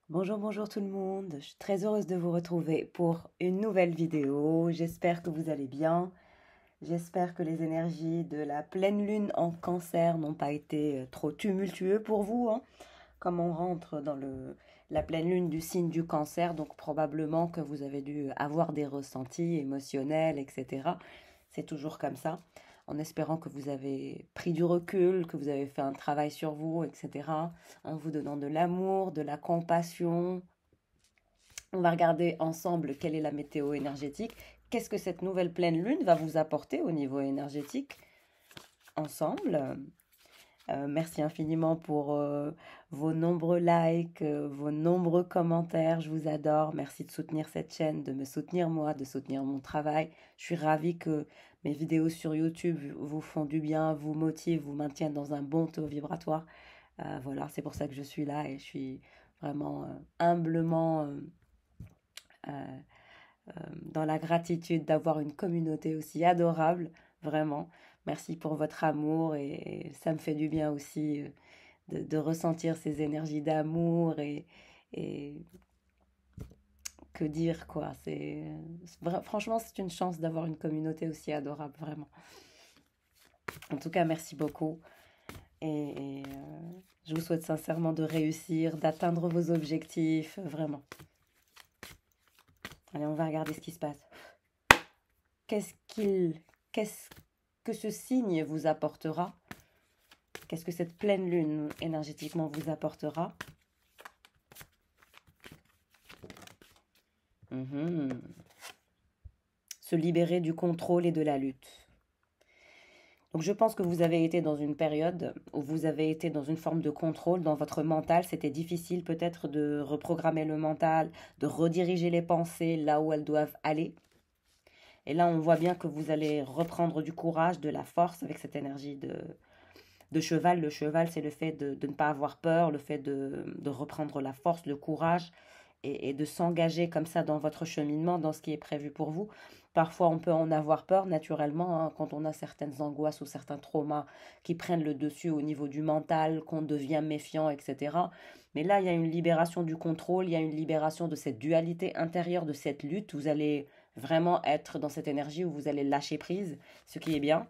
Bonjour, bonjour tout le monde. Je suis très heureuse de vous retrouver pour une nouvelle vidéo. J'espère que vous allez bien. J'espère que les énergies de la pleine lune en cancer n'ont pas été trop tumultueux pour vous, hein. Comme on rentre dans la pleine lune du signe du cancer, donc probablement que vous avez dû avoir des ressentis émotionnels, etc. C'est toujours comme ça, en espérant que vous avez pris du recul, que vous avez fait un travail sur vous, etc. En vous donnant de l'amour, de la compassion. On va regarder ensemble quelle est la météo énergétique. Qu'est-ce que cette nouvelle pleine lune va vous apporter au niveau énergétique ensemble. Merci infiniment pour vos nombreux likes, vos nombreux commentaires. Je vous adore. Merci de soutenir cette chaîne, de me soutenir moi, de soutenir mon travail. Je suis ravie que mes vidéos sur YouTube vous font du bien, vous motivent, vous maintiennent dans un bon taux vibratoire. Voilà, c'est pour ça que je suis là et je suis vraiment humblement euh, dans la gratitude d'avoir une communauté aussi adorable, vraiment. Merci pour votre amour et ça me fait du bien aussi de ressentir ces énergies d'amour et que dire quoi. Franchement, c'est une chance d'avoir une communauté aussi adorable, vraiment. En tout cas, merci beaucoup et je vous souhaite sincèrement de réussir, d'atteindre vos objectifs, vraiment. Allez, on va regarder ce qui se passe. Qu'est-ce que ce signe vous apportera? Qu'est-ce que cette pleine lune énergétiquement vous apportera? Se libérer du contrôle et de la lutte. Donc je pense que vous avez été dans une période où vous avez été dans une forme de contrôle dans votre mental. C'était difficile peut-être de reprogrammer le mental, de rediriger les pensées là où elles doivent aller. Et là, on voit bien que vous allez reprendre du courage, de la force avec cette énergie de cheval. Le cheval, c'est le fait de ne pas avoir peur, le fait de reprendre la force, le courage et de s'engager comme ça dans votre cheminement, dans ce qui est prévu pour vous. Parfois, on peut en avoir peur naturellement hein, quand on a certaines angoisses ou certains traumas qui prennent le dessus au niveau du mental, qu'on devient méfiant, etc. Mais là, il y a une libération du contrôle, il y a une libération de cette dualité intérieure, de cette lutte. Vous allez vraiment être dans cette énergie où vous allez lâcher prise, ce qui est bien.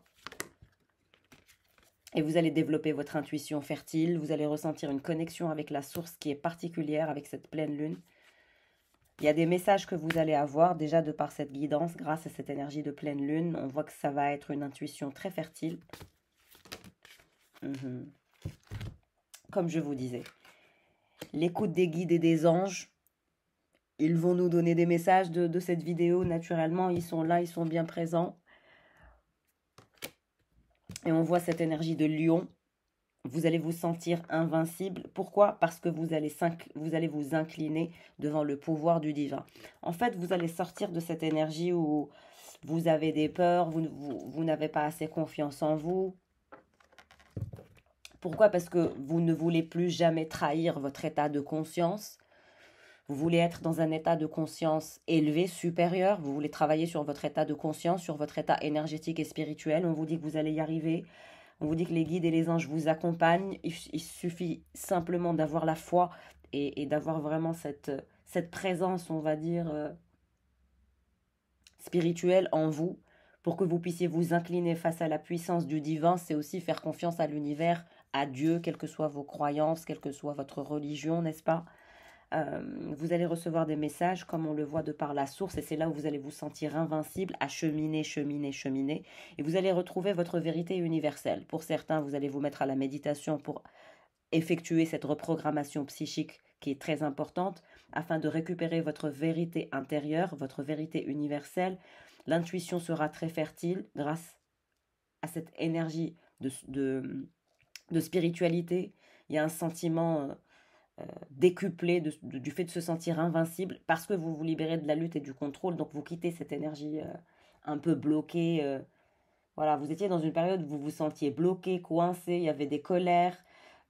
Et vous allez développer votre intuition fertile, vous allez ressentir une connexion avec la source qui est particulière avec cette pleine lune. Il y a des messages que vous allez avoir déjà de par cette guidance, grâce à cette énergie de pleine lune. On voit que ça va être une intuition très fertile. Comme je vous disais, l'écoute des guides et des anges, ils vont nous donner des messages de cette vidéo. Naturellement, ils sont là, ils sont bien présents. Et on voit cette énergie de lion. Vous allez vous sentir invincible. Pourquoi? Parce que vous allez vous incliner devant le pouvoir du divin. En fait, vous allez sortir de cette énergie où vous avez des peurs, vous n'avez pas assez confiance en vous. Pourquoi? Parce que vous ne voulez plus jamais trahir votre état de conscience. Vous voulez être dans un état de conscience élevé, supérieur. Vous voulez travailler sur votre état de conscience, sur votre état énergétique et spirituel. On vous dit que vous allez y arriver. On vous dit que les guides et les anges vous accompagnent. Il suffit simplement d'avoir la foi et d'avoir vraiment cette présence, on va dire, spirituelle en vous pour que vous puissiez vous incliner face à la puissance du divin. C'est aussi faire confiance à l'univers, à Dieu, quelles que soient vos croyances, quelle que soit votre religion, n'est-ce pas? Vous allez recevoir des messages comme on le voit de par la source et c'est là où vous allez vous sentir invincible à cheminer, cheminer, cheminer et vous allez retrouver votre vérité universelle. Pour certains, vous allez vous mettre à la méditation pour effectuer cette reprogrammation psychique qui est très importante afin de récupérer votre vérité intérieure, votre vérité universelle. L'intuition sera très fertile grâce à cette énergie de spiritualité. Il y a un sentiment décuplé du fait de se sentir invincible parce que vous vous libérez de la lutte et du contrôle, donc vous quittez cette énergie un peu bloquée. Voilà, vous étiez dans une période où vous vous sentiez bloqué, coincé, il y avait des colères,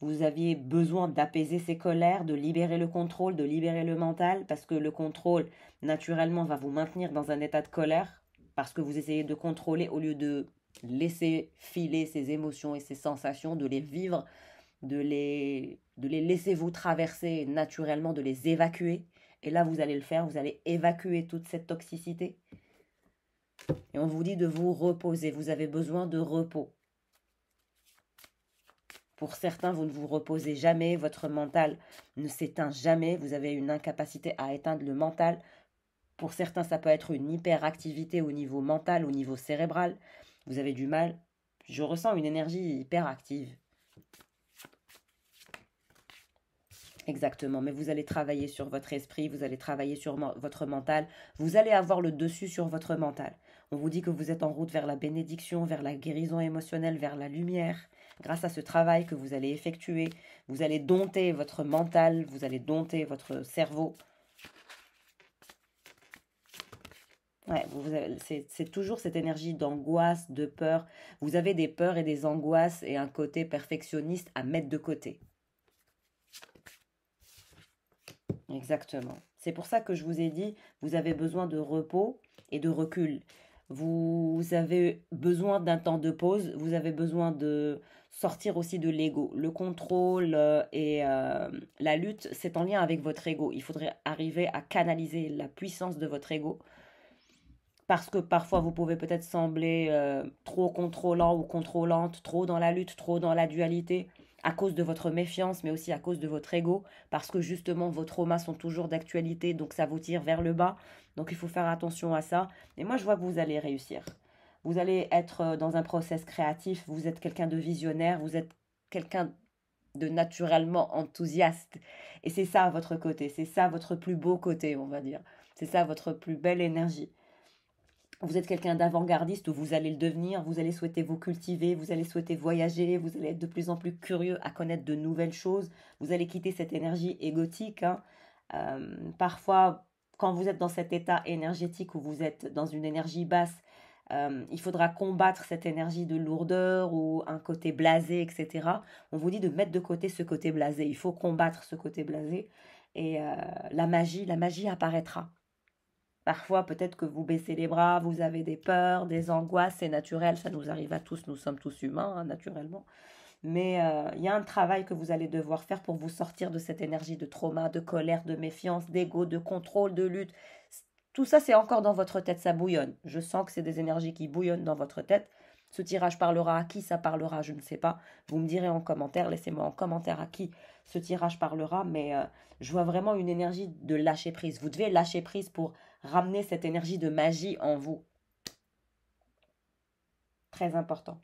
vous aviez besoin d'apaiser ces colères, de libérer le contrôle, de libérer le mental, parce que le contrôle, naturellement, va vous maintenir dans un état de colère, parce que vous essayez de contrôler au lieu de laisser filer ces émotions et ces sensations, de les vivre de les laisser vous traverser naturellement, de les évacuer. Et là, vous allez le faire, vous allez évacuer toute cette toxicité. Et on vous dit de vous reposer, vous avez besoin de repos. Pour certains, vous ne vous reposez jamais, votre mental ne s'éteint jamais, vous avez une incapacité à éteindre le mental. Pour certains, ça peut être une hyperactivité au niveau mental, au niveau cérébral. Vous avez du mal. Je ressens une énergie hyperactive. Exactement, mais vous allez travailler sur votre esprit, vous allez travailler sur votre mental, vous allez avoir le dessus sur votre mental. On vous dit que vous êtes en route vers la bénédiction, vers la guérison émotionnelle, vers la lumière. Grâce à ce travail que vous allez effectuer, vous allez dompter votre mental, vous allez dompter votre cerveau. Ouais, c'est toujours cette énergie d'angoisse, de peur. Vous avez des peurs et des angoisses et un côté perfectionniste à mettre de côté. Exactement. C'est pour ça que je vous ai dit, vous avez besoin de repos et de recul. Vous avez besoin d'un temps de pause, vous avez besoin de sortir aussi de l'ego. Le contrôle et la lutte, c'est en lien avec votre ego. Il faudrait arriver à canaliser la puissance de votre ego. Parce que parfois, vous pouvez peut-être sembler trop contrôlant ou contrôlante, trop dans la lutte, trop dans la dualité à cause de votre méfiance, mais aussi à cause de votre ego, parce que justement vos traumas sont toujours d'actualité, donc ça vous tire vers le bas. Donc il faut faire attention à ça. Et moi, je vois que vous allez réussir. Vous allez être dans un process créatif, vous êtes quelqu'un de visionnaire, vous êtes quelqu'un de naturellement enthousiaste. Et c'est ça votre côté, c'est ça votre plus beau côté, on va dire. C'est ça votre plus belle énergie. Vous êtes quelqu'un d'avant-gardiste, ou vous allez le devenir, vous allez souhaiter vous cultiver, vous allez souhaiter voyager, vous allez être de plus en plus curieux à connaître de nouvelles choses, vous allez quitter cette énergie égotique. Hein. Parfois, quand vous êtes dans cet état énergétique où vous êtes dans une énergie basse, il faudra combattre cette énergie de lourdeur ou un côté blasé, etc. On vous dit de mettre de côté ce côté blasé, il faut combattre ce côté blasé et la magie apparaîtra. Parfois, peut-être que vous baissez les bras, vous avez des peurs, des angoisses, c'est naturel, ça nous arrive à tous, nous sommes tous humains, hein, naturellement. Mais il y a un travail que vous allez devoir faire pour vous sortir de cette énergie de trauma, de colère, de méfiance, d'ego, de contrôle, de lutte. Tout ça, c'est encore dans votre tête, ça bouillonne. Je sens que c'est des énergies qui bouillonnent dans votre tête. Ce tirage parlera à qui ça parlera, je ne sais pas. Vous me direz en commentaire, laissez-moi en commentaire à qui ce tirage parlera, mais je vois vraiment une énergie de lâcher prise. Vous devez lâcher prise pour ramener cette énergie de magie en vous. Très important.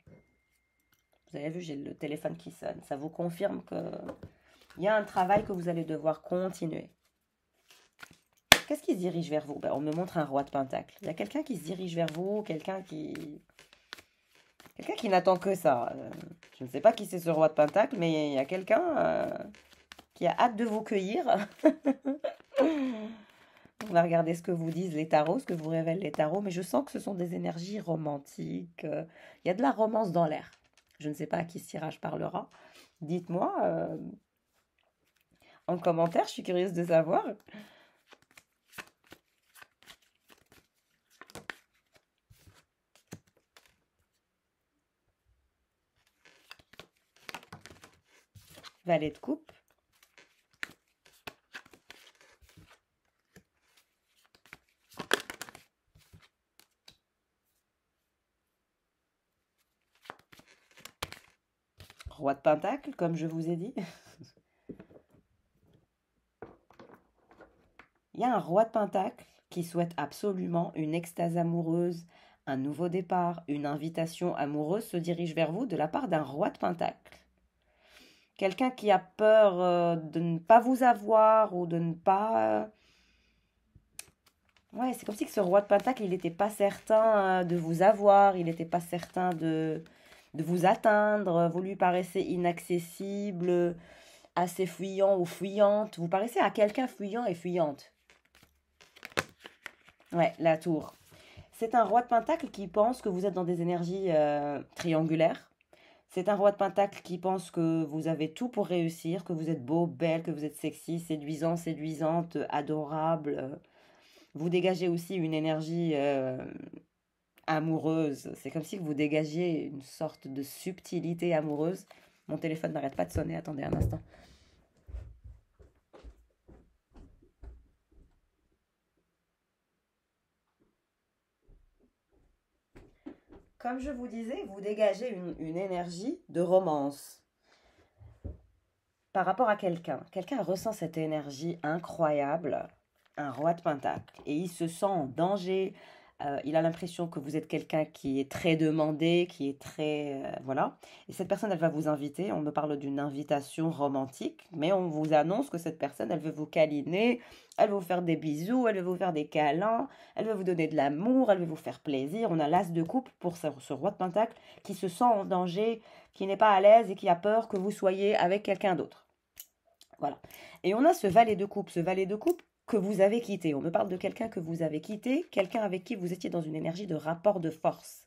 Vous avez vu, j'ai le téléphone qui sonne. Ça vous confirme qu'il y a un travail que vous allez devoir continuer. Qu'est-ce qui se dirige vers vous? On me montre un roi de pentacle. Il y a quelqu'un qui se dirige vers vous, quelqu'un qui n'attend que ça. Je ne sais pas qui c'est ce roi de pentacle, mais il y a quelqu'un qui a hâte de vous cueillir. On va regarder ce que vous disent les tarots, ce que vous révèlent les tarots, mais je sens que ce sont des énergies romantiques. Il y a de la romance dans l'air. Je ne sais pas à qui ce tirage parlera. Dites-moi en commentaire, je suis curieuse de savoir. Valet de coupe. Roi de pentacle, comme je vous ai dit. Il y a un roi de pentacle qui souhaite absolument une extase amoureuse, un nouveau départ, une invitation amoureuse se dirige vers vous de la part d'un roi de pentacle. Quelqu'un qui a peur de ne pas vous avoir ou de ne pas... Ouais, c'est comme si que ce roi de pentacle, il n'était pas certain de vous avoir, il n'était pas certain de vous atteindre, vous lui paraissez inaccessible, assez fuyant ou fuyante. Vous paraissez à quelqu'un fuyant et fuyante. Ouais, la tour. C'est un roi de pentacle qui pense que vous êtes dans des énergies triangulaires. C'est un roi de pentacle qui pense que vous avez tout pour réussir, que vous êtes beau, belle, que vous êtes sexy, séduisant, séduisante, adorable. Vous dégagez aussi une énergie amoureuse. C'est comme si vous dégagiez une sorte de subtilité amoureuse. Mon téléphone n'arrête pas de sonner, attendez un instant. Comme je vous disais, vous dégagez une énergie de romance par rapport à quelqu'un. Quelqu'un ressent cette énergie incroyable, un roi de pentacle, et il se sent en danger. Il a l'impression que vous êtes quelqu'un qui est très demandé, qui est très... voilà. Et cette personne, elle va vous inviter. On me parle d'une invitation romantique, mais on vous annonce que cette personne, elle veut vous câliner, elle veut vous faire des bisous, elle veut vous faire des câlins, elle veut vous donner de l'amour, elle veut vous faire plaisir. On a l'as de coupe pour ce roi de pentacle qui se sent en danger, qui n'est pas à l'aise et qui a peur que vous soyez avec quelqu'un d'autre. Voilà. Et on a ce valet de coupe. Ce valet de coupe que vous avez quitté. On me parle de quelqu'un que vous avez quitté, quelqu'un avec qui vous étiez dans une énergie de rapport de force.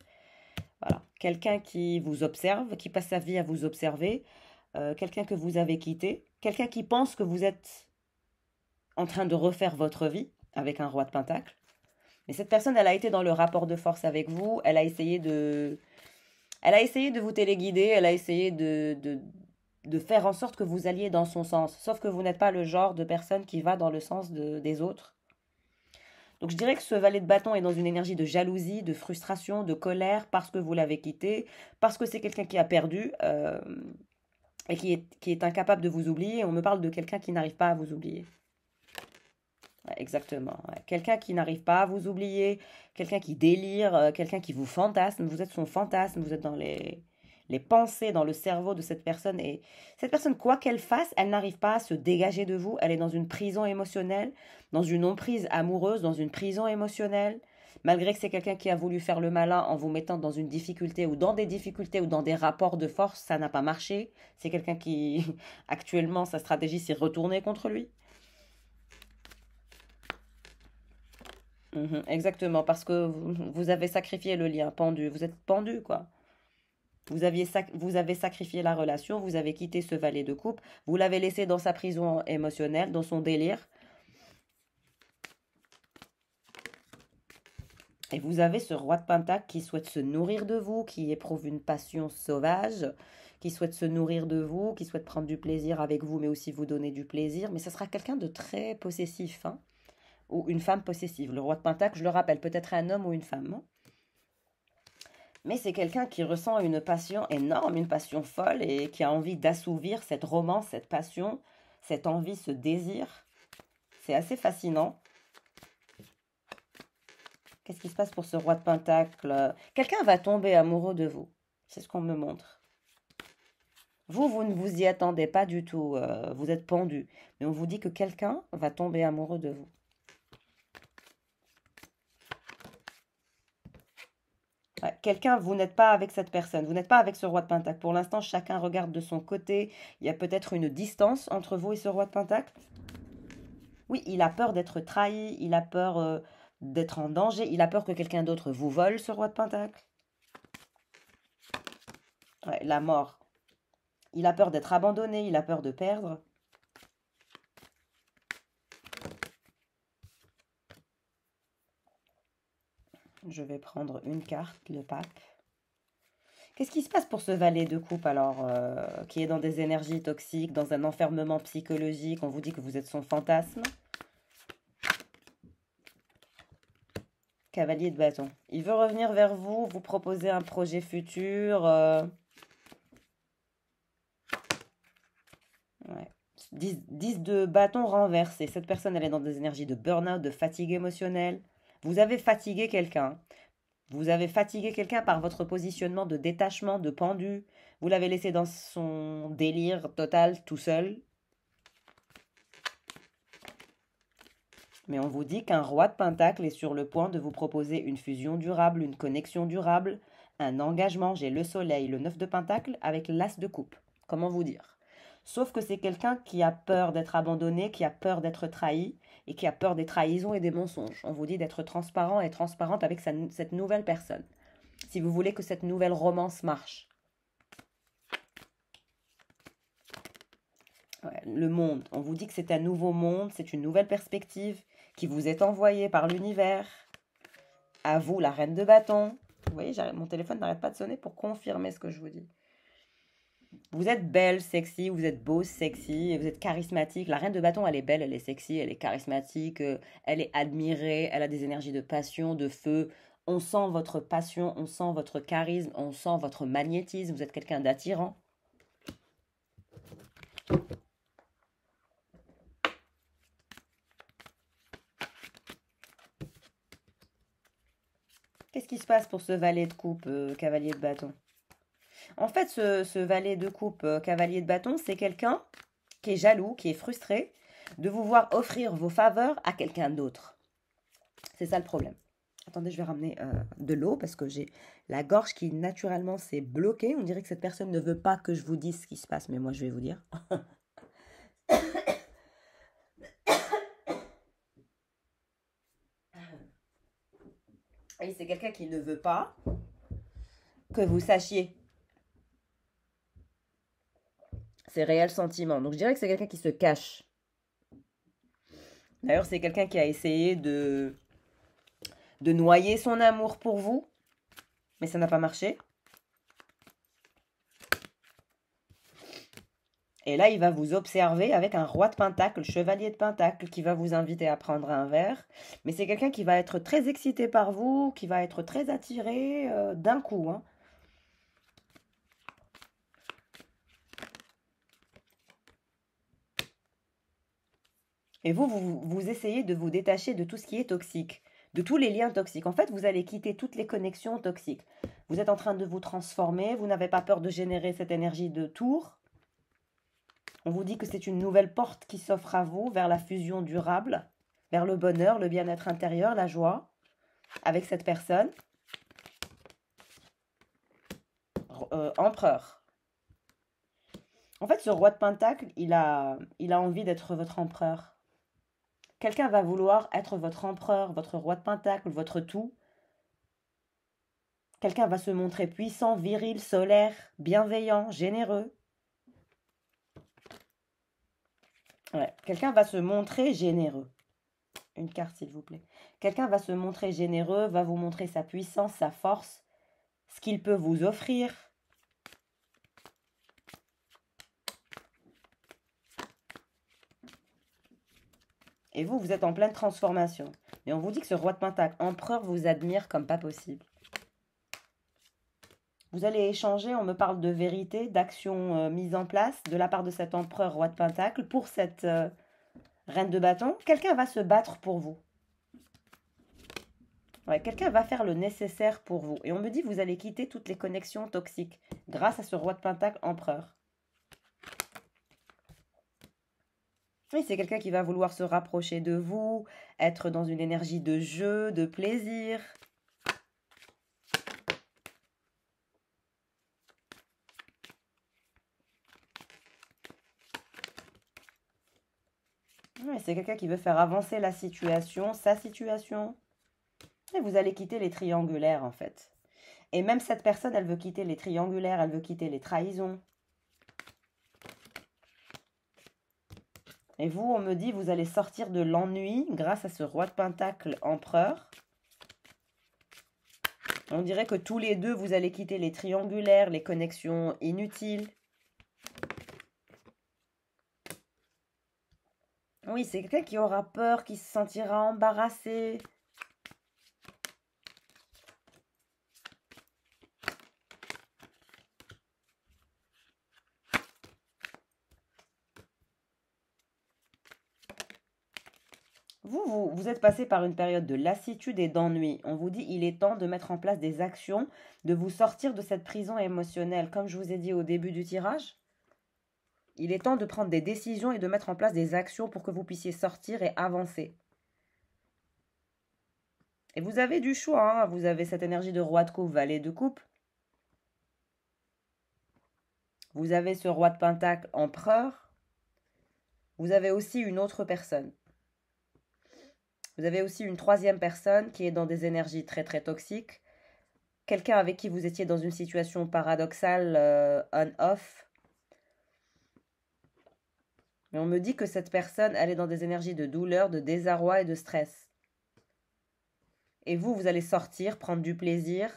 Voilà. Quelqu'un qui vous observe, qui passe sa vie à vous observer, quelqu'un que vous avez quitté, quelqu'un qui pense que vous êtes en train de refaire votre vie avec un roi de pentacle. Mais cette personne, elle a été dans le rapport de force avec vous, elle a essayé de vous téléguider, elle a essayé de faire en sorte que vous alliez dans son sens. Sauf que vous n'êtes pas le genre de personne qui va dans le sens des autres. Donc je dirais que ce valet de bâton est dans une énergie de jalousie, de frustration, de colère parce que vous l'avez quitté, parce que c'est quelqu'un qui a perdu et qui est incapable de vous oublier. On me parle de quelqu'un qui n'arrive pas à vous oublier. Ouais, exactement. Ouais. Quelqu'un qui n'arrive pas à vous oublier, quelqu'un qui délire, quelqu'un qui vous fantasme. Vous êtes son fantasme, vous êtes dans les pensées, dans le cerveau de cette personne. Et cette personne, quoi qu'elle fasse, elle n'arrive pas à se dégager de vous. Elle est dans une prison émotionnelle, dans une emprise amoureuse, dans une prison émotionnelle. Malgré que c'est quelqu'un qui a voulu faire le malin en vous mettant dans une difficulté ou dans des difficultés ou dans des rapports de force, ça n'a pas marché. C'est quelqu'un qui, actuellement, sa stratégie s'est retournée contre lui. Exactement, parce que vous avez sacrifié le lien pendu. Vous êtes pendu, quoi. Vous avez sacrifié la relation, vous avez quitté ce valet de coupe, vous l'avez laissé dans sa prison émotionnelle, dans son délire. Et vous avez ce roi de pentacle qui souhaite se nourrir de vous, qui éprouve une passion sauvage, qui souhaite se nourrir de vous, qui souhaite prendre du plaisir avec vous, mais aussi vous donner du plaisir. Mais ce sera quelqu'un de très possessif, hein, ou une femme possessive. Le roi de pentacle, je le rappelle, peut-être un homme ou une femme, hein. Mais c'est quelqu'un qui ressent une passion énorme, une passion folle et qui a envie d'assouvir cette romance, cette passion, cette envie, ce désir. C'est assez fascinant. Qu'est-ce qui se passe pour ce roi de pentacle? Quelqu'un va tomber amoureux de vous. C'est ce qu'on me montre. Vous ne vous y attendez pas du tout. Vous êtes pendu. Mais on vous dit que quelqu'un va tomber amoureux de vous. Ouais, quelqu'un, vous n'êtes pas avec cette personne, vous n'êtes pas avec ce roi de pentacle. Pour l'instant, chacun regarde de son côté. Il y a peut-être une distance entre vous et ce roi de pentacle. Oui, il a peur d'être trahi, il a peur d'être en danger, il a peur que quelqu'un d'autre vous vole, ce roi de pentacle. Ouais, la mort. Il a peur d'être abandonné, il a peur de perdre. Je vais prendre une carte, le pape. Qu'est-ce qui se passe pour ce valet de coupe alors, qui est dans des énergies toxiques, dans un enfermement psychologique? On vous dit que vous êtes son fantasme. Cavalier de bâton. Il veut revenir vers vous, vous proposer un projet futur. Ouais. 10 de bâton renversé. Cette personne, elle est dans des énergies de burn-out, de fatigue émotionnelle. Vous avez fatigué quelqu'un. Vous avez fatigué quelqu'un par votre positionnement de détachement, de pendu. Vous l'avez laissé dans son délire total, tout seul. Mais on vous dit qu'un roi de pentacle est sur le point de vous proposer une fusion durable, une connexion durable, un engagement. J'ai le soleil, le 9 de pentacle avec l'as de coupe. Comment vous dire? Sauf que c'est quelqu'un qui a peur d'être abandonné, qui a peur d'être trahi et qui a peur des trahisons et des mensonges. On vous dit d'être transparent et transparente avec cette nouvelle personne. Si vous voulez que cette nouvelle romance marche. Ouais, le monde, on vous dit que c'est un nouveau monde, c'est une nouvelle perspective qui vous est envoyée par l'univers. À vous, la reine de bâton. Vous voyez, mon téléphone n'arrête pas de sonner pour confirmer ce que je vous dis. Vous êtes belle, sexy, vous êtes beau, sexy, vous êtes charismatique. La reine de bâton, elle est belle, elle est sexy, elle est charismatique, elle est admirée, elle a des énergies de passion, de feu. On sent votre passion, on sent votre charisme, on sent votre magnétisme. Vous êtes quelqu'un d'attirant. Qu'est-ce qui se passe pour ce valet de coupe, cavalier de bâton? En fait, ce valet de coupe, cavalier de bâton, c'est quelqu'un qui est jaloux, qui est frustré de vous voir offrir vos faveurs à quelqu'un d'autre. C'est ça le problème. Attendez, je vais ramener de l'eau parce que j'ai la gorge qui naturellement s'est bloquée. On dirait que cette personne ne veut pas que je vous dise ce qui se passe, mais moi je vais vous dire. Et c'est quelqu'un qui ne veut pas que vous sachiez ses réels sentiments. Donc je dirais que c'est quelqu'un qui se cache. D'ailleurs, c'est quelqu'un qui a essayé de noyer son amour pour vous, mais ça n'a pas marché. Et là, il va vous observer avec un roi de pentacle, chevalier de pentacle, qui va vous inviter à prendre un verre. Mais c'est quelqu'un qui va être très excité par vous, qui va être très attiré d'un coup, hein. Et vous essayez de vous détacher de tout ce qui est toxique, de tous les liens toxiques. En fait, vous allez quitter toutes les connexions toxiques. Vous êtes en train de vous transformer, vous n'avez pas peur de générer cette énergie de tour. On vous dit que c'est une nouvelle porte qui s'offre à vous vers la fusion durable, vers le bonheur, le bien-être intérieur, la joie, avec cette personne. Empereur. En fait, ce roi de pentacle, il a envie d'être votre empereur. Quelqu'un va vouloir être votre empereur, votre roi de pentacle, votre tout. Quelqu'un va se montrer puissant, viril, solaire, bienveillant, généreux. Ouais. Quelqu'un va se montrer généreux. Une carte, s'il vous plaît. Quelqu'un va se montrer généreux, va vous montrer sa puissance, sa force, ce qu'il peut vous offrir. Et vous, vous êtes en pleine transformation. Mais on vous dit que ce roi de pentacle, empereur, vous admire comme pas possible. Vous allez échanger, on me parle de vérité, d'action mise en place de la part de cet empereur roi de pentacle pour cette reine de bâton. Quelqu'un va se battre pour vous. Ouais, quelqu'un va faire le nécessaire pour vous. Et on me dit que vous allez quitter toutes les connexions toxiques grâce à ce roi de pentacle empereur. Oui, c'est quelqu'un qui va vouloir se rapprocher de vous, être dans une énergie de jeu, de plaisir. Oui, c'est quelqu'un qui veut faire avancer la situation, sa situation. Et vous allez quitter les triangulaires, en fait. Et même cette personne, elle veut quitter les triangulaires, elle veut quitter les trahisons. Et vous, on me dit, vous allez sortir de l'ennui grâce à ce roi de pentacle empereur. On dirait que tous les deux, vous allez quitter les triangulaires, les connexions inutiles. Oui, c'est quelqu'un qui aura peur, qui se sentira embarrassé. Vous êtes passé par une période de lassitude et d'ennui. On vous dit il est temps de mettre en place des actions, de vous sortir de cette prison émotionnelle. Comme je vous ai dit au début du tirage, il est temps de prendre des décisions et de mettre en place des actions pour que vous puissiez sortir et avancer. Et vous avez du choix, hein. Vous avez cette énergie de roi de coupe, valet de coupe. Vous avez ce roi de pentacle, empereur. Vous avez aussi une autre personne. Vous avez aussi une troisième personne qui est dans des énergies très très toxiques. Quelqu'un avec qui vous étiez dans une situation paradoxale, on-off. Mais on me dit que cette personne, elle est dans des énergies de douleur, de désarroi et de stress. Et vous allez sortir, prendre du plaisir.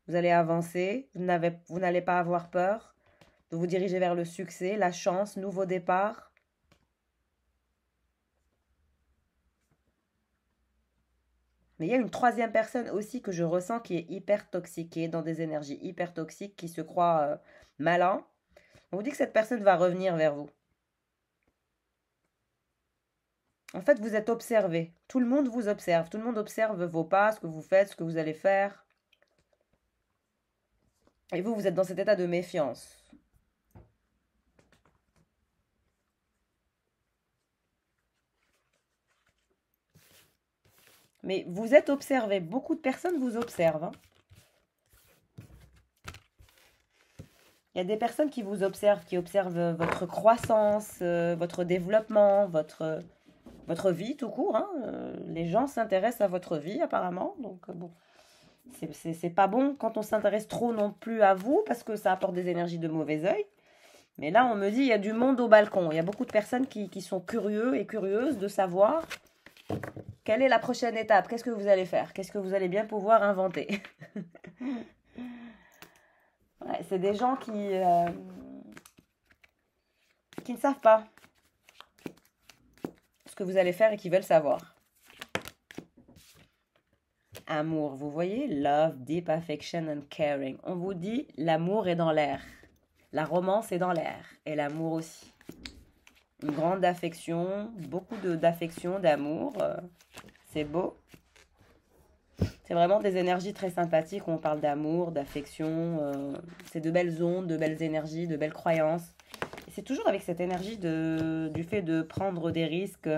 Vous allez avancer. Vous n'allez pas avoir peur. de vous diriger vers le succès, la chance, nouveau départ. Mais il y a une troisième personne aussi que je ressens qui est hyper toxique, qui est dans des énergies hyper toxiques, qui se croit malin. On vous dit que cette personne va revenir vers vous. En fait, vous êtes observé. Tout le monde vous observe. Tout le monde observe vos pas, ce que vous faites, ce que vous allez faire. Et vous, vous êtes dans cet état de méfiance. Mais vous êtes observé. Beaucoup de personnes vous observent, hein. Il y a des personnes qui vous observent, qui observent votre croissance, votre développement, votre vie tout court, hein. Les gens s'intéressent à votre vie apparemment. Donc bon, c'est pas bon quand on s'intéresse trop non plus à vous parce que ça apporte des énergies de mauvais œil. Mais là, on me dit, il y a du monde au balcon. Il y a beaucoup de personnes qui sont curieux et curieuses de savoir quelle est la prochaine étape. Qu'est-ce que vous allez faire? Qu'est-ce que vous allez bien pouvoir inventer? Ouais, c'est des gens qui ne savent pas ce que vous allez faire et qui veulent savoir. Amour, vous voyez? Love, deep affection and caring. On vous dit, l'amour est dans l'air. La romance est dans l'air. Et l'amour aussi. Une grande affection, beaucoup d'affection, d'amour. C'est beau. C'est vraiment des énergies très sympathiques où on parle d'amour, d'affection. C'est de belles ondes, de belles énergies, de belles croyances. Et c'est toujours avec cette énergie du fait de prendre des risques,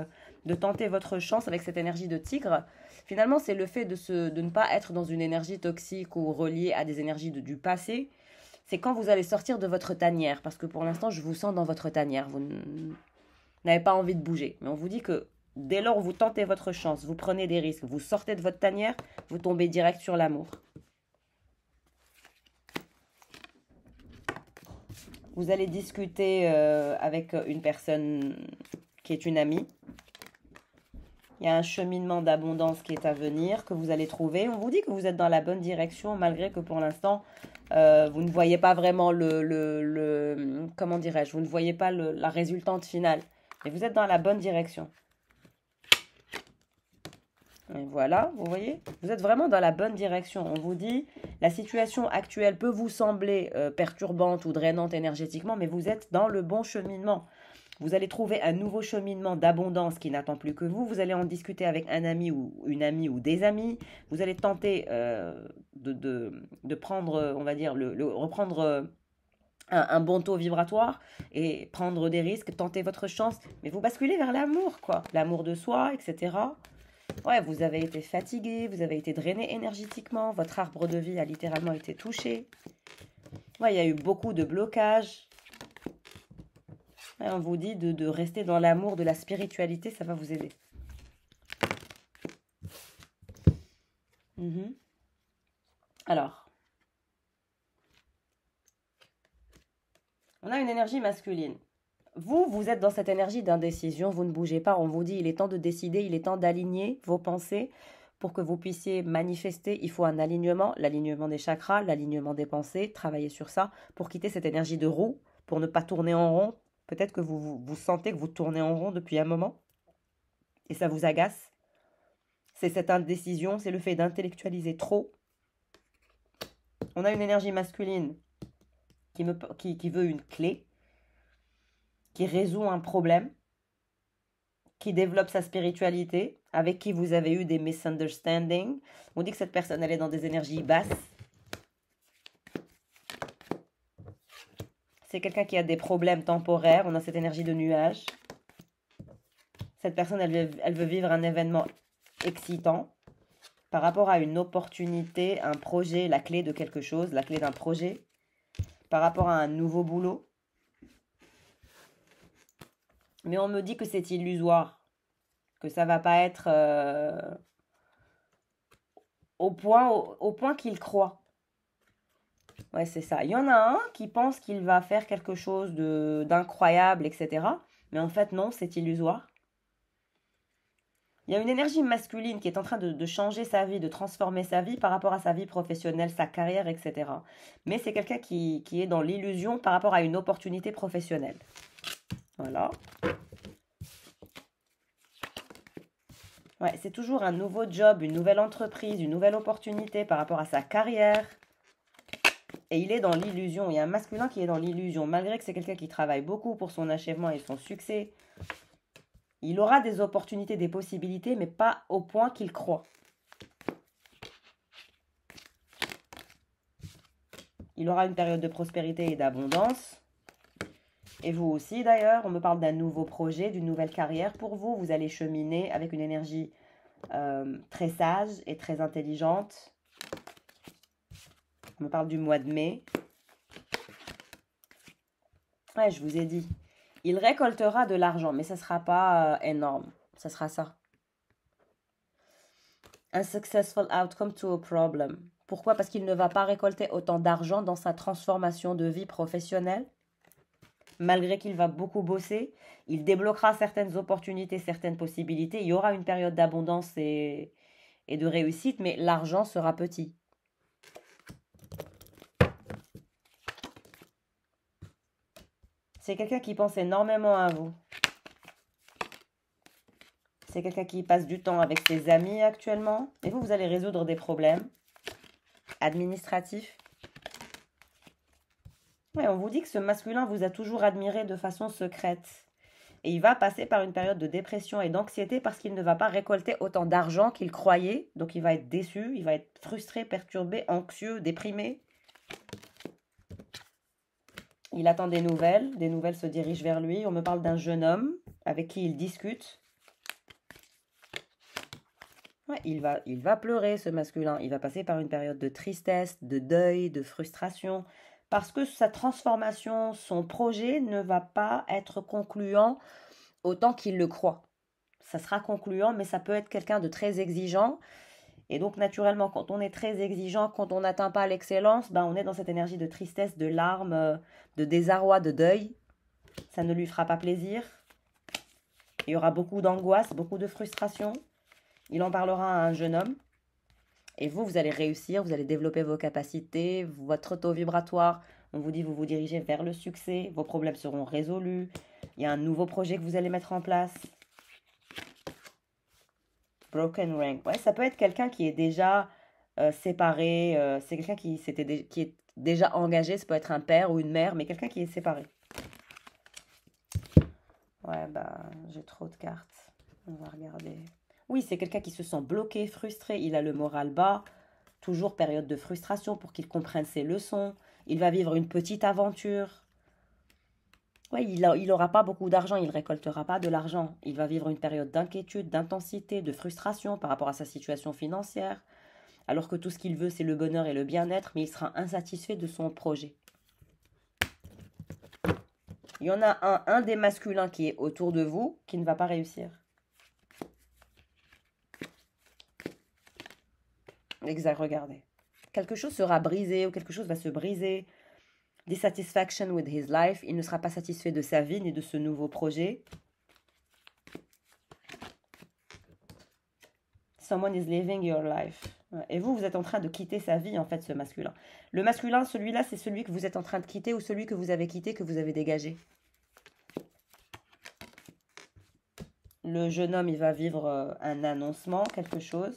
de tenter votre chance avec cette énergie de tigre. Finalement, c'est le fait de ne pas être dans une énergie toxique ou reliée à des énergies du passé. C'est quand vous allez sortir de votre tanière. Parce que pour l'instant, je vous sens dans votre tanière. Vous n'avez pas envie de bouger. Mais on vous dit que dès lors où vous tentez votre chance, vous prenez des risques, vous sortez de votre tanière, vous tombez direct sur l'amour. Vous allez discuter avec une personne qui est une amie. Il y a un cheminement d'abondance qui est à venir, que vous allez trouver. On vous dit que vous êtes dans la bonne direction, malgré que pour l'instant, vous ne voyez pas vraiment comment dirais-je, vous ne voyez pas la résultante finale. Mais vous êtes dans la bonne direction. Et voilà, vous voyez, vous êtes vraiment dans la bonne direction. On vous dit, la situation actuelle peut vous sembler perturbante ou drainante énergétiquement, mais vous êtes dans le bon cheminement. Vous allez trouver un nouveau cheminement d'abondance qui n'attend plus que vous. Vous allez en discuter avec un ami ou une amie ou des amis. Vous allez tenter de prendre, on va dire, reprendre un bon taux vibratoire et prendre des risques, tenter votre chance. Mais vous basculez vers l'amour, quoi. L'amour de soi, etc. Ouais, vous avez été fatigué, vous avez été drainé énergétiquement. Votre arbre de vie a littéralement été touché. Ouais, il y a eu beaucoup de blocages. On vous dit de rester dans l'amour, de la spiritualité, ça va vous aider. Alors, on a une énergie masculine. Vous êtes dans cette énergie d'indécision, vous ne bougez pas. On vous dit, il est temps de décider, il est temps d'aligner vos pensées pour que vous puissiez manifester. Il faut un alignement, l'alignement des chakras, l'alignement des pensées, travailler sur ça pour quitter cette énergie de roue, pour ne pas tourner en rond. Peut-être que vous sentez que vous tournez en rond depuis un moment et ça vous agace. C'est cette indécision, c'est le fait d'intellectualiser trop. On a une énergie masculine qui veut une clé, qui résout un problème, qui développe sa spiritualité, avec qui vous avez eu des misunderstandings. On dit que cette personne, elle est dans des énergies basses. C'est quelqu'un qui a des problèmes temporaires. On a cette énergie de nuage. Cette personne, elle veut vivre un événement excitant par rapport à une opportunité, un projet, la clé de quelque chose, la clé d'un projet, par rapport à un nouveau boulot. Mais on me dit que c'est illusoire, que ça va pas être au point qu'il croit. Ouais, c'est ça. Il y en a un qui pense qu'il va faire quelque chose d'incroyable, etc. Mais en fait, non, c'est illusoire. Il y a une énergie masculine qui est en train de changer sa vie, de transformer sa vie par rapport à sa vie professionnelle, sa carrière, etc. Mais c'est quelqu'un qui est dans l'illusion par rapport à une opportunité professionnelle. Voilà. Ouais, c'est toujours un nouveau job, une nouvelle entreprise, une nouvelle opportunité par rapport à sa carrière. Et il est dans l'illusion. Il y a un masculin qui est dans l'illusion. Malgré que c'est quelqu'un qui travaille beaucoup pour son achèvement et son succès, il aura des opportunités, des possibilités, mais pas au point qu'il croit. Il aura une période de prospérité et d'abondance. Et vous aussi d'ailleurs, on me parle d'un nouveau projet, d'une nouvelle carrière pour vous. Vous allez cheminer avec une énergie très sage et très intelligente. On me parle du mois de mai. Ouais, je vous ai dit. Il récoltera de l'argent, mais ça ne sera pas énorme. Ça sera ça. Un successful outcome to a problem. Pourquoi? Parce qu'il ne va pas récolter autant d'argent dans sa transformation de vie professionnelle. Malgré qu'il va beaucoup bosser, il débloquera certaines opportunités, certaines possibilités. Il y aura une période d'abondance et de réussite, mais l'argent sera petit. C'est quelqu'un qui pense énormément à vous. C'est quelqu'un qui passe du temps avec ses amis actuellement. Et vous allez résoudre des problèmes administratifs. Ouais, on vous dit que ce masculin vous a toujours admiré de façon secrète. Et il va passer par une période de dépression et d'anxiété parce qu'il ne va pas récolter autant d'argent qu'il croyait. Donc il va être déçu, il va être frustré, perturbé, anxieux, déprimé. Il attend des nouvelles se dirigent vers lui. On me parle d'un jeune homme avec qui il discute. Ouais, il va pleurer, ce masculin. Il va passer par une période de tristesse, de deuil, de frustration. Parce que sa transformation, son projet ne va pas être concluant autant qu'il le croit. Ça sera concluant, mais ça peut être quelqu'un de très exigeant. Et donc, naturellement, quand on est très exigeant, quand on n'atteint pas l'excellence, ben, on est dans cette énergie de tristesse, de larmes, de désarroi, de deuil. Ça ne lui fera pas plaisir. Il y aura beaucoup d'angoisse, beaucoup de frustration. Il en parlera à un jeune homme. Et vous allez réussir, vous allez développer vos capacités, votre taux vibratoire. On vous dit, vous vous dirigez vers le succès. Vos problèmes seront résolus. Il y a un nouveau projet que vous allez mettre en place. Broken ring. Ouais, ça peut être quelqu'un qui est déjà séparé. C'est quelqu'un qui est déjà engagé. Ça peut être un père ou une mère, mais quelqu'un qui est séparé. Ouais, bah, j'ai trop de cartes. On va regarder. Oui, c'est quelqu'un qui se sent bloqué, frustré. Il a le moral bas. Toujours période de frustration pour qu'il comprenne ses leçons. Il va vivre une petite aventure. Oui, il n'aura pas beaucoup d'argent, il ne récoltera pas de l'argent. Il va vivre une période d'inquiétude, d'intensité, de frustration par rapport à sa situation financière. Alors que tout ce qu'il veut, c'est le bonheur et le bien-être, mais il sera insatisfait de son projet. Il y en a un des masculins qui est autour de vous qui ne va pas réussir. Exact, regardez. Quelque chose sera brisé ou quelque chose va se briser. Dissatisfaction with his life. Il ne sera pas satisfait de sa vie ni de ce nouveau projet. Someone is living your life. Et vous êtes en train de quitter sa vie, en fait, ce masculin. Le masculin, celui-là, c'est celui que vous êtes en train de quitter ou celui que vous avez quitté, que vous avez dégagé. Le jeune homme, il va vivre un annoncement, quelque chose.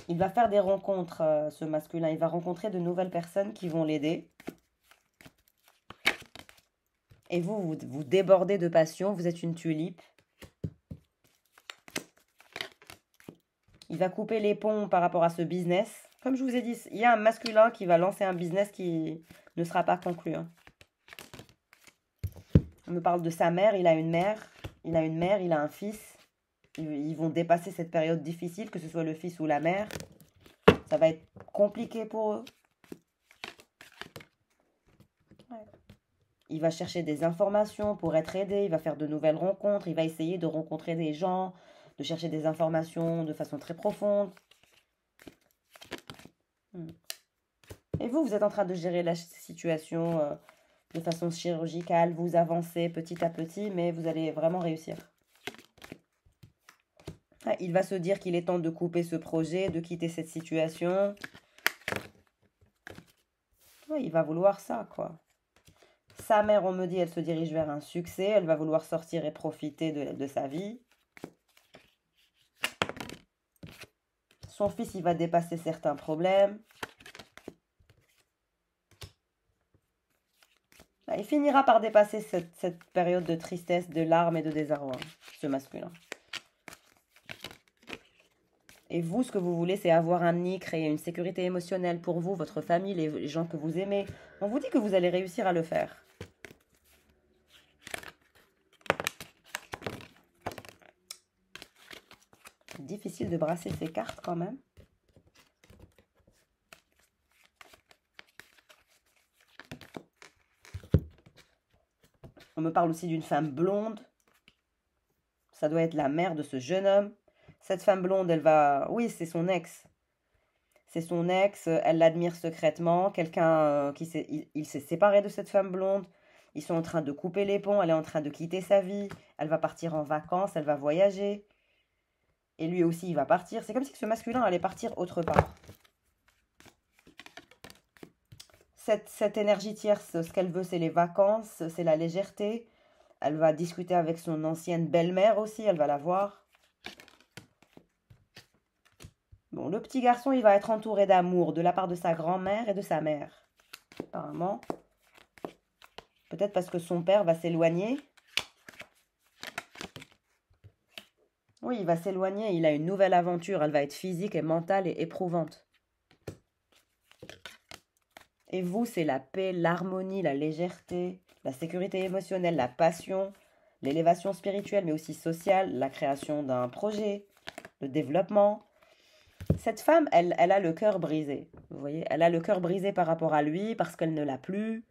Il va faire des rencontres, ce masculin. Il va rencontrer de nouvelles personnes qui vont l'aider. Et vous débordez de passion. Vous êtes une tulipe. Il va couper les ponts par rapport à ce business. Comme je vous ai dit, il y a un masculin qui va lancer un business qui ne sera pas concluant. On me parle de sa mère. Il a une mère. Il a une mère, il a un fils. Ils vont dépasser cette période difficile, que ce soit le fils ou la mère. Ça va être compliqué pour eux. Ouais. Il va chercher des informations pour être aidé. Il va faire de nouvelles rencontres. Il va essayer de rencontrer des gens, de chercher des informations de façon très profonde. Et vous êtes en train de gérer la situation de façon chirurgicale, vous avancez petit à petit, mais vous allez vraiment réussir. Ah, il va se dire qu'il est temps de couper ce projet, de quitter cette situation. Ouais, il va vouloir ça, quoi. Sa mère, on me dit, elle se dirige vers un succès, elle va vouloir sortir et profiter de sa vie. Son fils, il va dépasser certains problèmes. Il finira par dépasser cette période de tristesse, de larmes et de désarroi, ce masculin. Et vous, ce que vous voulez, c'est avoir un nid, créer une sécurité émotionnelle pour vous, votre famille, les gens que vous aimez. On vous dit que vous allez réussir à le faire. C'est difficile de brasser ces cartes quand même. On me parle aussi d'une femme blonde. Ça doit être la mère de ce jeune homme. Cette femme blonde, elle va... Oui, c'est son ex. C'est son ex, elle l'admire secrètement. Quelqu'un il s'est séparé de cette femme blonde. Ils sont en train de couper les ponts. Elle est en train de quitter sa vie. Elle va partir en vacances. Elle va voyager. Et lui aussi, il va partir. C'est comme si ce masculin allait partir autre part. Cette énergie tierce, ce qu'elle veut, c'est les vacances, c'est la légèreté. Elle va discuter avec son ancienne belle-mère aussi. Elle va la voir. Bon, le petit garçon, il va être entouré d'amour de la part de sa grand-mère et de sa mère. Apparemment. Peut-être parce que son père va s'éloigner. Oui, il va s'éloigner. Il a une nouvelle aventure. Elle va être physique et mentale et éprouvante. Et vous, c'est la paix, l'harmonie, la légèreté, la sécurité émotionnelle, la passion, l'élévation spirituelle, mais aussi sociale, la création d'un projet, le développement. Cette femme, elle a le cœur brisé. Vous voyez, elle a le cœur brisé par rapport à lui, parce qu'elle ne l'a plus.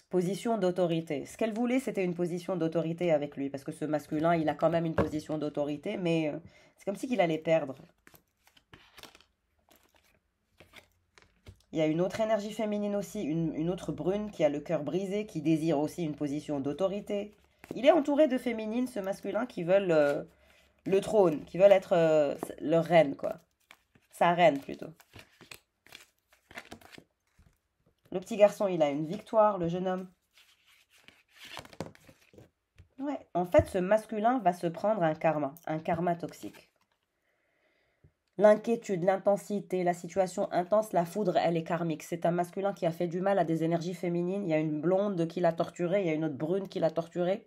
Position d'autorité. Ce qu'elle voulait, c'était une position d'autorité avec lui, parce que ce masculin, il a quand même une position d'autorité, mais c'est comme si qu'il allait perdre. Il y a une autre énergie féminine aussi, une autre brune qui a le cœur brisé, qui désire aussi une position d'autorité. Il est entouré de féminines, ce masculin, qui veulent le trône, qui veulent être leur reine, quoi. Sa reine, plutôt. Le petit garçon, il a une victoire, le jeune homme. Ouais, en fait, ce masculin va se prendre un karma toxique. L'inquiétude, l'intensité, la situation intense, la foudre, elle est karmique. C'est un masculin qui a fait du mal à des énergies féminines. Il y a une blonde qui l'a torturé, il y a une autre brune qui l'a torturé.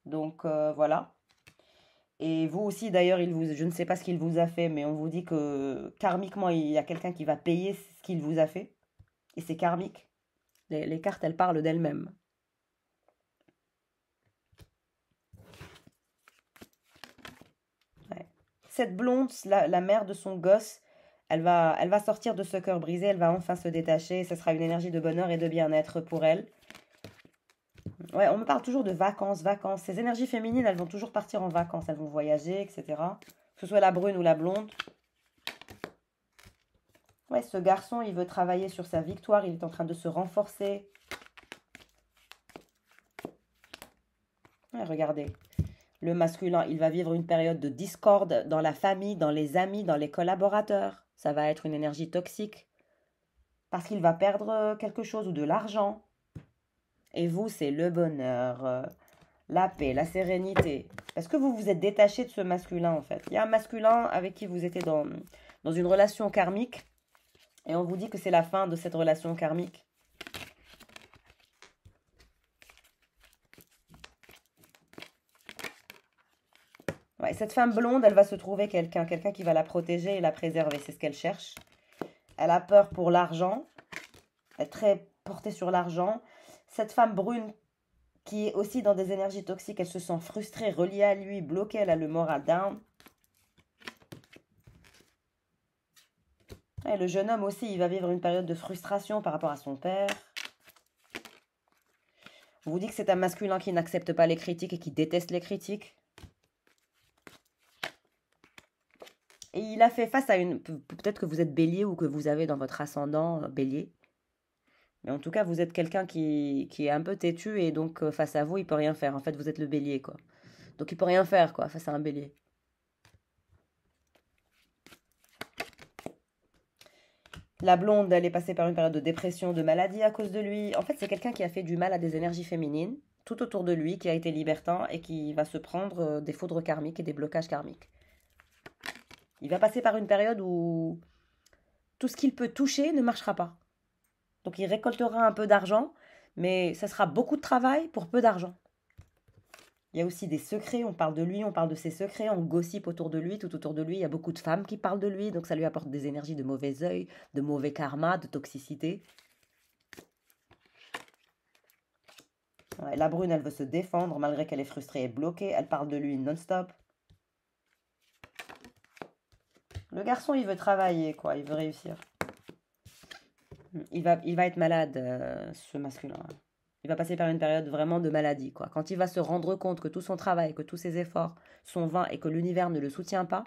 Donc voilà. Et vous aussi, d'ailleurs, je ne sais pas ce qu'il vous a fait, mais on vous dit que karmiquement, il y a quelqu'un qui va payer ce qu'il vous a fait. Et c'est karmique. Les cartes, elles parlent d'elles-mêmes. Ouais. Cette blonde, la mère de son gosse, elle va sortir de ce cœur brisé, elle va enfin se détacher. Ce sera une énergie de bonheur et de bien-être pour elle. Ouais, on me parle toujours de vacances, vacances. Ces énergies féminines, elles vont toujours partir en vacances. Elles vont voyager, etc. Que ce soit la brune ou la blonde. Ouais, ce garçon, il veut travailler sur sa victoire. Il est en train de se renforcer. Ouais, regardez. Le masculin, il va vivre une période de discorde dans la famille, dans les amis, dans les collaborateurs. Ça va être une énergie toxique. Parce qu'il va perdre quelque chose ou de l'argent. Et vous, c'est le bonheur, la paix, la sérénité. Parce que vous vous êtes détaché de ce masculin, en fait. Il y a un masculin avec qui vous étiez dans une relation karmique. Et on vous dit que c'est la fin de cette relation karmique. Ouais, cette femme blonde, elle va se trouver quelqu'un qui va la protéger et la préserver. C'est ce qu'elle cherche. Elle a peur pour l'argent. Elle est très portée sur l'argent. Cette femme brune qui est aussi dans des énergies toxiques, elle se sent frustrée, reliée à lui, bloquée, elle a le moral down. Et le jeune homme aussi, il va vivre une période de frustration par rapport à son père. On vous dit que c'est un masculin qui n'accepte pas les critiques et qui déteste les critiques. Et il a fait face à une... Peut-être que vous êtes bélier ou que vous avez dans votre ascendant bélier. Mais en tout cas, vous êtes quelqu'un qui est un peu têtu et donc face à vous, il peut rien faire. En fait, vous êtes le bélier, quoi. Donc il peut rien faire, quoi, face à un bélier. La blonde, elle est passée par une période de dépression, de maladie à cause de lui. En fait, c'est quelqu'un qui a fait du mal à des énergies féminines tout autour de lui, qui a été libertin et qui va se prendre des foudres karmiques et des blocages karmiques. Il va passer par une période où tout ce qu'il peut toucher ne marchera pas. Donc il récoltera un peu d'argent, mais ça sera beaucoup de travail pour peu d'argent. Il y a aussi des secrets, on parle de lui, on parle de ses secrets, on gossip autour de lui, tout autour de lui. Il y a beaucoup de femmes qui parlent de lui, donc ça lui apporte des énergies de mauvais œil, de mauvais karma, de toxicité. Ouais, la brune, elle veut se défendre malgré qu'elle est frustrée et bloquée. Elle parle de lui non-stop. Le garçon, il veut travailler, quoi. Il veut réussir. Il va être malade, ce masculin. Il va passer par une période vraiment de maladie, quoi. Quand il va se rendre compte que tout son travail, que tous ses efforts sont vains et que l'univers ne le soutient pas,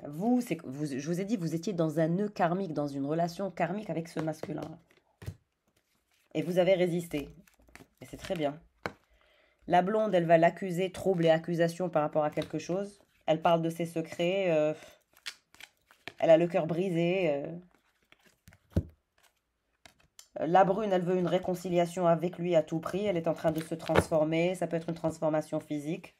vous, je vous ai dit, vous étiez dans un nœud karmique, dans une relation karmique avec ce masculin. Et vous avez résisté. Et c'est très bien. La blonde, elle va l'accuser, trouble et accusation par rapport à quelque chose. Elle parle de ses secrets. Elle a le cœur brisé. La brune, elle veut une réconciliation avec lui à tout prix. Elle est en train de se transformer. Ça peut être une transformation physique.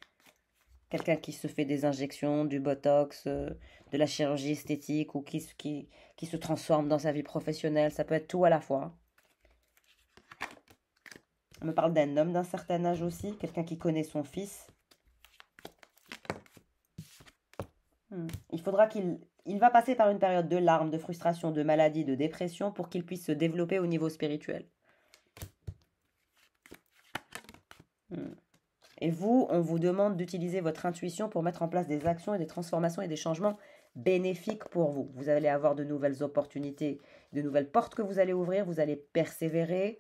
Quelqu'un qui se fait des injections, du botox, de la chirurgie esthétique ou qui se transforme dans sa vie professionnelle. Ça peut être tout à la fois. On me parle d'un homme d'un certain âge aussi. Quelqu'un qui connaît son fils. Il faudra il va passer par une période de larmes, de frustration, de maladie, de dépression pour qu'il puisse se développer au niveau spirituel. Et vous, on vous demande d'utiliser votre intuition pour mettre en place des actions et des transformations et des changements bénéfiques pour vous. Vous allez avoir de nouvelles opportunités, de nouvelles portes que vous allez ouvrir, vous allez persévérer.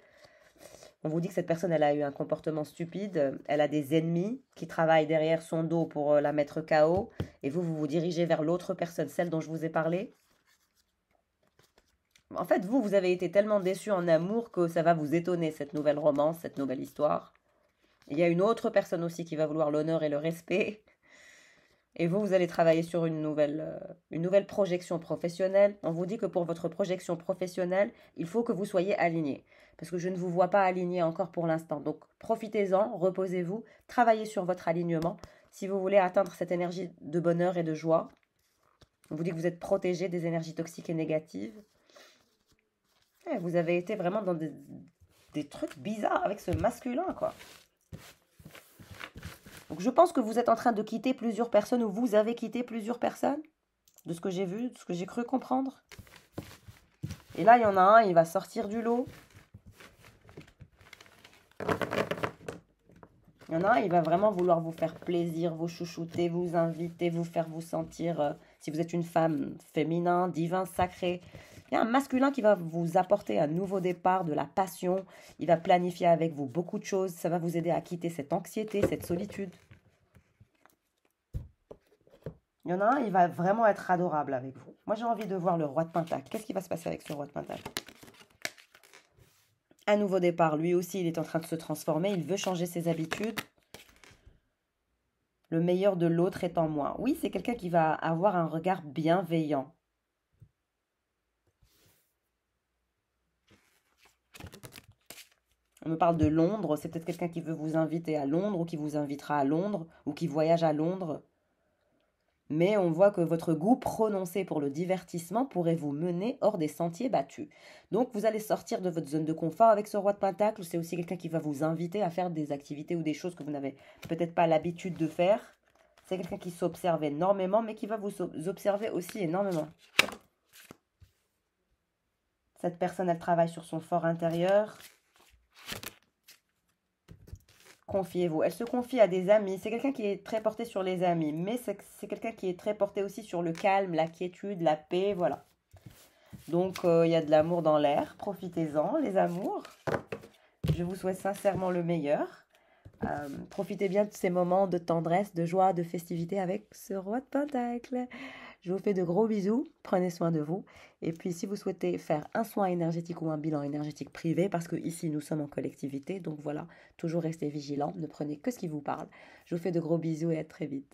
On vous dit que cette personne, elle a eu un comportement stupide, elle a des ennemis qui travaillent derrière son dos pour la mettre KO, et vous vous dirigez vers l'autre personne, celle dont je vous ai parlé. En fait, vous avez été tellement déçu en amour que ça va vous étonner, cette nouvelle romance, cette nouvelle histoire. Il y a une autre personne aussi qui va vouloir l'honneur et le respect. Et vous allez travailler sur une nouvelle projection professionnelle. On vous dit que pour votre projection professionnelle, il faut que vous soyez aligné. Parce que je ne vous vois pas aligné encore pour l'instant. Donc profitez-en, reposez-vous, travaillez sur votre alignement. Si vous voulez atteindre cette énergie de bonheur et de joie, on vous dit que vous êtes protégé des énergies toxiques et négatives. Et vous avez été vraiment dans des trucs bizarres avec ce masculin, quoi. Donc je pense que vous êtes en train de quitter plusieurs personnes ou vous avez quitté plusieurs personnes, de ce que j'ai vu, de ce que j'ai cru comprendre. Et là, il y en a un, il va sortir du lot. Il y en a un, il va vraiment vouloir vous faire plaisir, vous chouchouter, vous inviter, vous faire vous sentir, si vous êtes une femme féminin, divin, sacré. Il y a un masculin qui va vous apporter un nouveau départ, de la passion. Il va planifier avec vous beaucoup de choses. Ça va vous aider à quitter cette anxiété, cette solitude. Il y en a un, il va vraiment être adorable avec vous. Moi, j'ai envie de voir le roi de Pentacle. Qu'est-ce qui va se passer avec ce roi de Pentacle? Un nouveau départ. Lui aussi, il est en train de se transformer. Il veut changer ses habitudes. Le meilleur de l'autre est en moi. Oui, c'est quelqu'un qui va avoir un regard bienveillant. On me parle de Londres. C'est peut-être quelqu'un qui veut vous inviter à Londres ou qui vous invitera à Londres ou qui voyage à Londres. Mais on voit que votre goût prononcé pour le divertissement pourrait vous mener hors des sentiers battus. Donc vous allez sortir de votre zone de confort avec ce roi de Pentacle. C'est aussi quelqu'un qui va vous inviter à faire des activités ou des choses que vous n'avez peut-être pas l'habitude de faire. C'est quelqu'un qui s'observe énormément, mais qui va vous observer aussi énormément. Cette personne, elle travaille sur son fort intérieur. Confiez-vous. Elle se confie à des amis. C'est quelqu'un qui est très porté sur les amis, mais c'est quelqu'un qui est très porté aussi sur le calme, la quiétude, la paix, voilà. Donc, il y a de l'amour dans l'air. Profitez-en, les amours. Je vous souhaite sincèrement le meilleur. Profitez bien de ces moments de tendresse, de joie, de festivité avec ce roi de Pentacle. Je vous fais de gros bisous, prenez soin de vous. Et puis si vous souhaitez faire un soin énergétique ou un bilan énergétique privé, parce que ici nous sommes en collectivité, donc voilà, toujours restez vigilants, ne prenez que ce qui vous parle. Je vous fais de gros bisous et à très vite.